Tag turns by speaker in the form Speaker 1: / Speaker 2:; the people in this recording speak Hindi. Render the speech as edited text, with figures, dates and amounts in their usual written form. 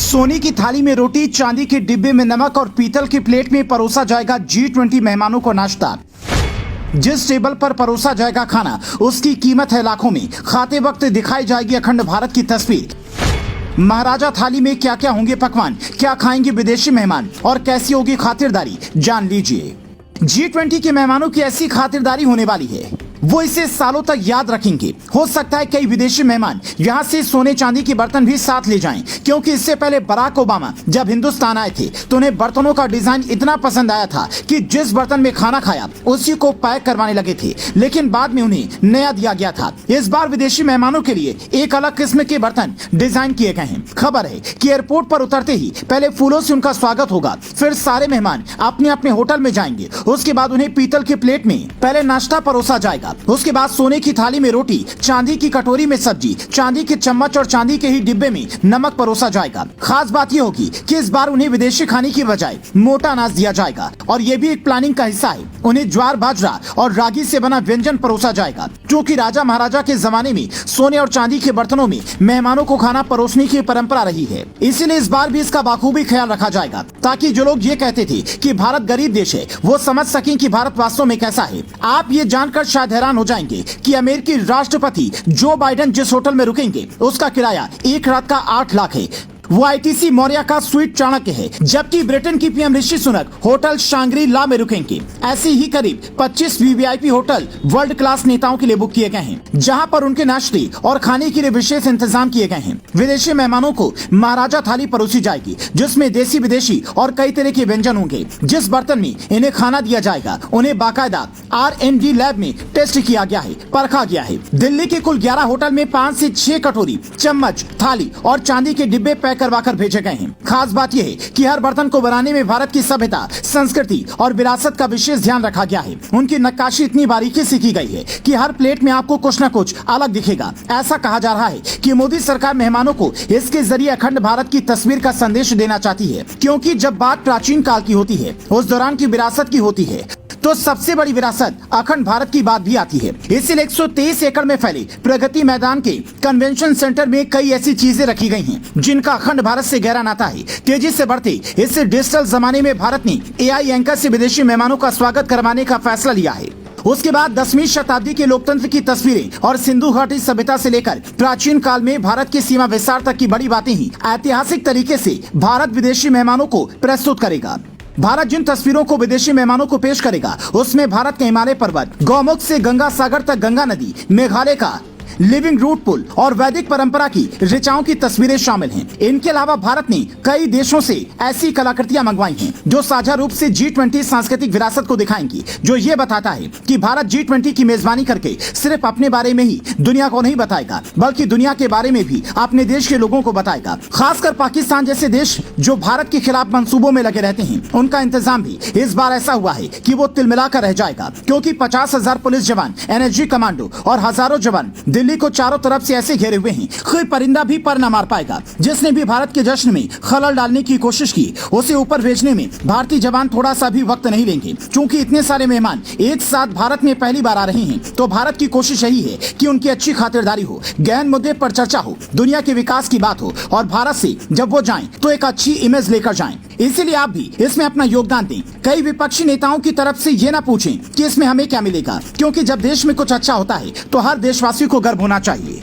Speaker 1: सोने की थाली में रोटी, चांदी के डिब्बे में नमक और पीतल की प्लेट में परोसा जाएगा G20 मेहमानों को नाश्ता। जिस टेबल पर परोसा जाएगा खाना उसकी कीमत है लाखों में। खाते वक्त दिखाई जाएगी अखंड भारत की तस्वीर। महाराजा थाली में क्या क्या होंगे पकवान, क्या खाएंगे विदेशी मेहमान और कैसी होगी खातिरदारी, जान लीजिए। G20 के मेहमानों की ऐसी खातिरदारी होने वाली है, वो इसे सालों तक याद रखेंगे। हो सकता है कई विदेशी मेहमान यहाँ से सोने चांदी के बर्तन भी साथ ले जाएं, क्योंकि इससे पहले बराक ओबामा जब हिंदुस्तान आए थे तो उन्हें बर्तनों का डिजाइन इतना पसंद आया था कि जिस बर्तन में खाना खाया उसी को पैक करवाने लगे थे, लेकिन बाद में उन्हें नया दिया गया था। इस बार विदेशी मेहमानों के लिए एक अलग किस्म के बर्तन डिजाइन किए गए हैं। खबर है कि एयरपोर्ट पर उतरते ही पहले फूलों से उनका स्वागत होगा, फिर सारे मेहमान अपने अपने होटल में जाएंगे। उसके बाद उन्हें पीतल की प्लेट में पहले नाश्ता परोसा जाएगा। उसके बाद सोने की थाली में रोटी, चांदी की कटोरी में सब्जी, चांदी के चम्मच और चांदी के ही डिब्बे में नमक परोसा जाएगा। खास बात ये होगी कि इस बार उन्हें विदेशी खाने की बजाय मोटा अनाज दिया जाएगा और ये भी एक प्लानिंग का हिस्सा है। उन्हें ज्वार, बाजरा और रागी से बना व्यंजन परोसा जाएगा, क्योंकि राजा महाराजा के जमाने में सोने और चांदी के बर्तनों में मेहमानों को खाना परोसने की परंपरा रही है। इसीलिए इस बार भी इसका बाखूबी ख्याल रखा जाएगा, ताकि जो लोग ये कहते थे कि भारत गरीब देश है वो समझ सकें कि भारत वास्तव में कैसा है। आप ये जानकर शायद हैरान हो जाएंगे कि अमेरिकी राष्ट्रपति जो बाइडेन जिस होटल में रुकेंगे उसका किराया एक रात का 8 लाख है। वो आईटीसी मौर्या का स्वीट चाणक्य है, जबकि ब्रिटेन की पीएम ऋषि सुनक होटल शांग्री ला में रुकेंगे। ऐसे ही करीब 25 वीवीआईपी होटल वर्ल्ड क्लास नेताओं के लिए बुक किए गए हैं, जहां पर उनके नाश्ते और खाने के लिए विशेष इंतजाम किए गए हैं। विदेशी मेहमानों को महाराजा थाली परोसी जाएगी, जिसमें देसी विदेशी और कई तरह के व्यंजन होंगे। जिस बर्तन में इन्हें खाना दिया जाएगा उन्हें बाकायदा R&D लैब में टेस्ट किया गया है, परखा गया है। दिल्ली के कुल 11 होटल में 5 से 6 कटोरी, चम्मच, थाली और चांदी के डिब्बे पैक करवाकर भेजे गए हैं। खास बात यह है कि हर बर्तन को बनाने में भारत की सभ्यता, संस्कृति और विरासत का विशेष ध्यान रखा गया है। उनकी नक्काशी इतनी बारीकी से की गई है कि हर प्लेट में आपको कुछ न कुछ अलग दिखेगा। ऐसा कहा जा रहा है कि मोदी सरकार मेहमानों को इसके जरिए अखंड भारत की तस्वीर का संदेश देना चाहती है, क्योंकि जब बात प्राचीन काल की होती है, उस दौरान की विरासत की होती है, तो सबसे बड़ी विरासत अखंड भारत की बात भी आती है। इसीलिए 123 एकड़ में फैले प्रगति मैदान के कन्वेंशन सेंटर में कई ऐसी चीजें रखी गई हैं जिनका अखंड भारत से गहरा नाता है। तेजी से बढ़ते इस डिजिटल जमाने में भारत ने AI एंकर से विदेशी मेहमानों का स्वागत करवाने का फैसला लिया है। उसके बाद 10वीं शताब्दी के लोकतंत्र की तस्वीरें और सिंधु घाटी सभ्यता से लेकर प्राचीन काल में भारत की सीमा विस्तार तक की बड़ी बातें ही ऐतिहासिक तरीके से भारत विदेशी मेहमानों को प्रस्तुत करेगा। भारत जिन तस्वीरों को विदेशी मेहमानों को पेश करेगा उसमें भारत के हिमालय पर्वत, गौमुख से गंगा सागर तक गंगा नदी, मेघालय का लिविंग रूट पुल और वैदिक परंपरा की ऋचाओं की तस्वीरें शामिल हैं। इनके अलावा भारत ने कई देशों से ऐसी कलाकृतियां मंगवाई हैं जो साझा रूप से G20 सांस्कृतिक विरासत को दिखाएंगी, जो ये बताता है कि भारत G20 की मेजबानी करके सिर्फ अपने बारे में ही दुनिया को नहीं बताएगा, बल्कि दुनिया के बारे में भी अपने देश के लोगों को बताएगा। खासकर पाकिस्तान जैसे देश जो भारत के खिलाफ मंसूबों में लगे रहते हैं, उनका इंतजाम भी इस बार ऐसा हुआ है कि वो तिलमिलाकर रह जाएगा, क्योंकि 50,000 पुलिस जवान, एनएसजी कमांडो और हजारों जवान दिल्ली को चारों तरफ से ऐसे घेरे हुए हैं, कोई परिंदा भी पर न मार पाएगा। जिसने भी भारत के जश्न में खलल डालने की कोशिश की, उसे ऊपर भेजने में भारतीय जवान थोड़ा सा भी वक्त नहीं लेंगे। क्योंकि इतने सारे मेहमान एक साथ भारत में पहली बार आ रहे हैं, तो भारत की कोशिश यही है कि उनकी अच्छी खातिरदारी हो, गहन मुद्दे पर चर्चा हो, दुनिया के विकास की बात हो और भारत से जब वो जाएं तो एक अच्छी इमेज लेकर जाएं। इसीलिए आप भी इसमें अपना योगदान दें। कई विपक्षी नेताओं की तरफ से ये ना पूछें कि इसमें हमें क्या मिलेगा, क्योंकि जब देश में कुछ अच्छा होता है तो हर देशवासी को गर्व होना चाहिए।